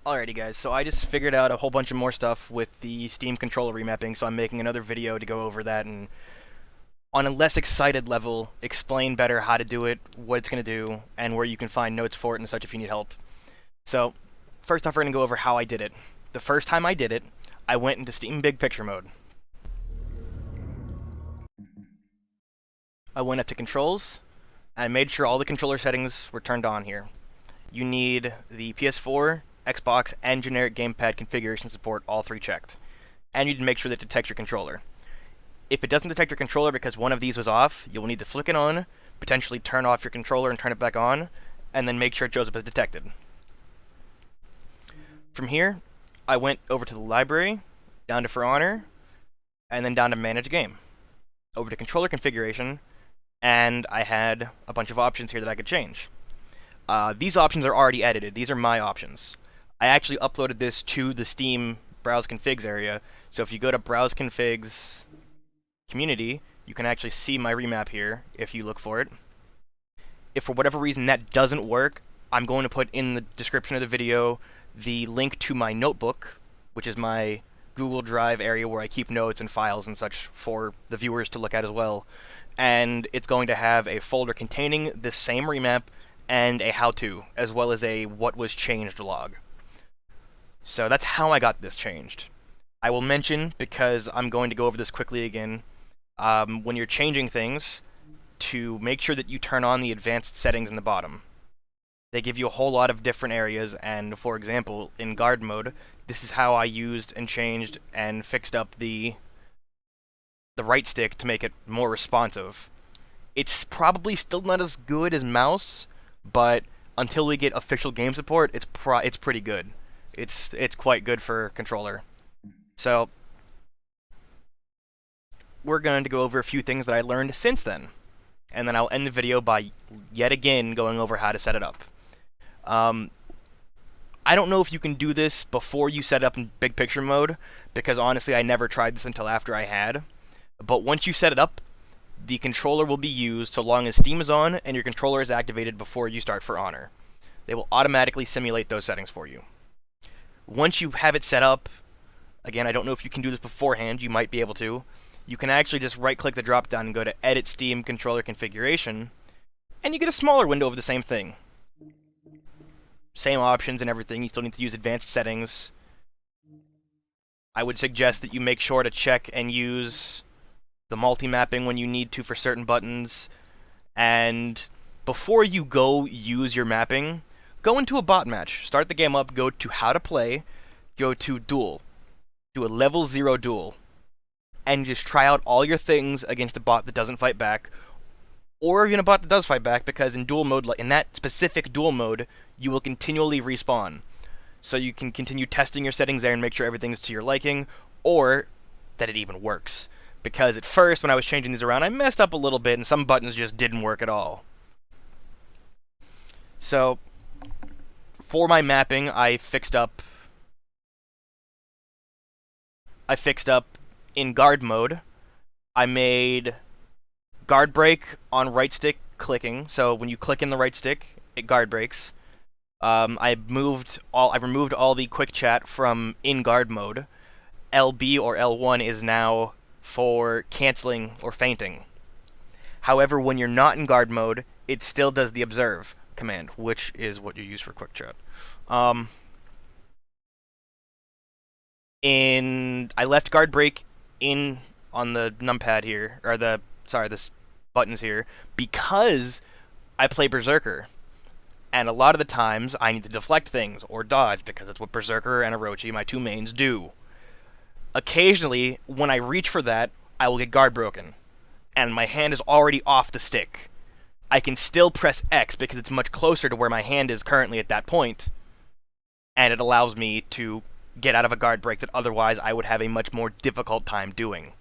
Alrighty guys, so I just figured out a whole bunch of more stuff with the Steam controller remapping, so I'm making another video to go over that and, on a less excited level, explain better how to do it, what it's going to do, and where you can find notes for it and such if you need help. So, first off we're going to go over how I did it. The first time I did it, I went into Steam Big Picture mode. I went up to Controls, and I made sure all the controller settings were turned on here. You need the PS4, Xbox, and generic gamepad configuration support, all three checked. And you need to make sure that it detects your controller. If it doesn't detect your controller because one of these was off, you'll need to flick it on, potentially turn off your controller and turn it back on, and then make sure it shows up as detected. From here, I went over to the library, down to For Honor, and then down to Manage Game. Over to controller configuration, and I had a bunch of options here that I could change. These options are already edited. These are my options. I actually uploaded this to the Steam Browse Configs area, so if you go to Browse Configs Community, you can actually see my remap here if you look for it. If for whatever reason that doesn't work, I'm going to put in the description of the video the link to my notebook, which is my Google Drive area where I keep notes and files and such for the viewers to look at as well. And it's going to have a folder containing this same remap and a how-to, as well as a what was changed log. So that's how I got this changed. I will mention, because I'm going to go over this quickly again, when you're changing things, to make sure that you turn on the advanced settings in the bottom. They give you a whole lot of different areas, and for example, in guard mode, this is how I used and changed and fixed up the right stick to make it more responsive. It's probably still not as good as mouse, but until we get official game support, it's pretty good. It's quite good for controller. So we're going to go over a few things that I learned since then, and then I'll end the video by yet again going over how to set it up. I don't know if you can do this before you set it up in big picture mode, because honestly I never tried this until after I had. But once you set it up, the controller will be used so long as Steam is on and your controller is activated before you start For Honor. They will automatically simulate those settings for you. Once you have it set up, again, I don't know if you can do this beforehand, you might be able to, you can actually just right-click the drop-down and go to Edit Steam Controller Configuration, and you get a smaller window of the same thing. Same options and everything, you still need to use advanced settings. I would suggest that you make sure to check and use the multi-mapping when you need to for certain buttons, and before you go use your mapping, go into a bot match. Start the game up, go to How to Play, go to Duel. Do a level 0 duel, and just try out all your things against a bot that doesn't fight back, or even a bot that does fight back, because in duel mode, in that specific duel mode, you will continually respawn. So you can continue testing your settings there and make sure everything's to your liking, or that it even works. Because at first, when I was changing these around, I messed up a little bit, and some buttons just didn't work at all. So, for my mapping, I fixed up in guard mode. I made guard break on right stick clicking, so when you click in the right stick, it guard breaks. I removed all the quick chat from in guard mode. LB or L1 is now for canceling or feinting. However, when you're not in guard mode, it still does the observe command, which is what you use for quick chat. I left guard break in on the numpad here, or the buttons here, because I play Berserker, and a lot of the times I need to deflect things or dodge, because that's what Berserker and Orochi, my two mains, do. Occasionally, when I reach for that, I will get guard broken, and my hand is already off the stick. I can still press X because it's much closer to where my hand is currently at that point, and it allows me to get out of a guard break that otherwise I would have a much more difficult time doing.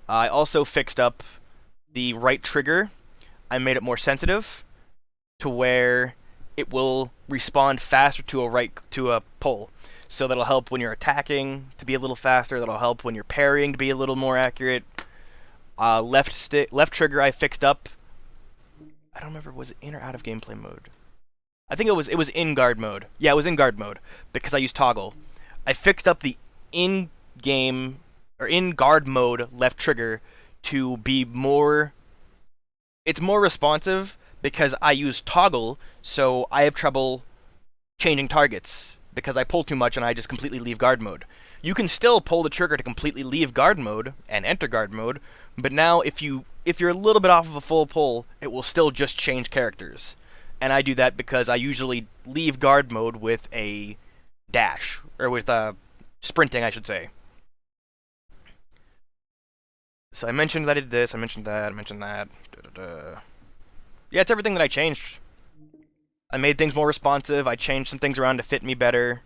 I also fixed up the right trigger. I made it more sensitive to where it will respond faster to a pull. So that'll help when you're attacking to be a little faster. That'll help when you're parrying to be a little more accurate. Left trigger I fixed up. I don't remember, was it in or out of gameplay mode? I think it was in guard mode. Yeah, it was in guard mode because I used toggle. I fixed up the in game or in guard mode left trigger to be more. It's more responsive because I use toggle, so I have trouble changing targets because I pull too much and I just completely leave guard mode. You can still pull the trigger to completely leave guard mode and enter guard mode, but now if you're a little bit off of a full pull, it will still just change characters. And I do that because I usually leave guard mode with a dash or with sprinting, I should say. So I mentioned that I did this, I mentioned that, I mentioned that. Yeah, it's everything that I changed. I made things more responsive. I changed some things around to fit me better.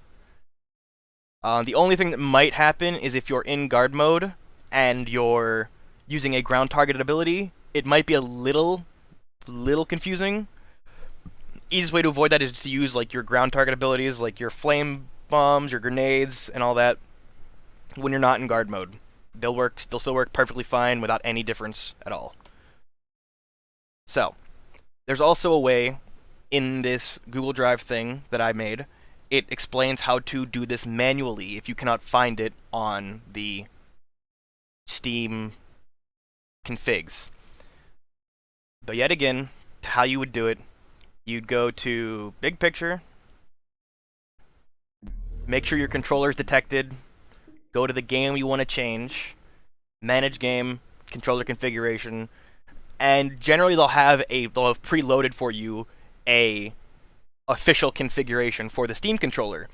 The only thing that might happen is if you're in guard mode and you're using a ground targeted ability, it might be a little confusing. Easiest way to avoid that is to use like your ground target abilities, like your flame bombs, your grenades, and all that when you're not in guard mode. They'll still work perfectly fine without any difference at all. So, there's also a way in this Google Drive thing that I made. It explains how to do this manually if you cannot find it on the Steam configs. But yet again, how you would do it, you'd go to Big Picture, make sure your controller's detected, go to the game you want to change, manage game, controller configuration, and generally they'll have preloaded for you a official configuration for the Steam controller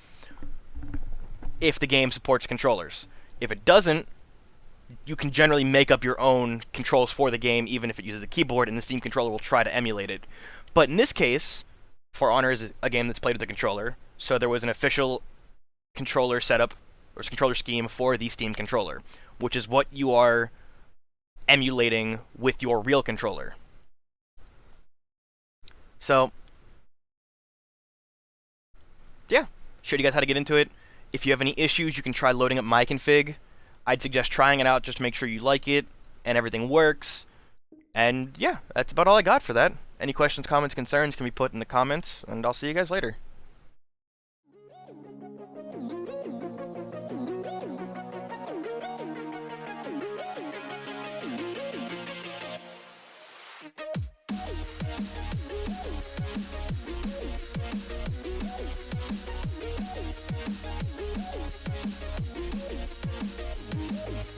if the game supports controllers. If it doesn't, you can generally make up your own controls for the game even if it uses the keyboard, and the Steam controller will try to emulate it. But in this case, For Honor is a game that's played with the controller, so there was an official controller setup or controller scheme for the Steam controller, which is what you are emulating with your real controller. So, yeah, showed you guys how to get into it. If you have any issues, you can try loading up my config. I'd suggest trying it out just to make sure you like it and everything works. And yeah, that's about all I got for that. Any questions, comments, concerns can be put in the comments, and I'll see you guys later.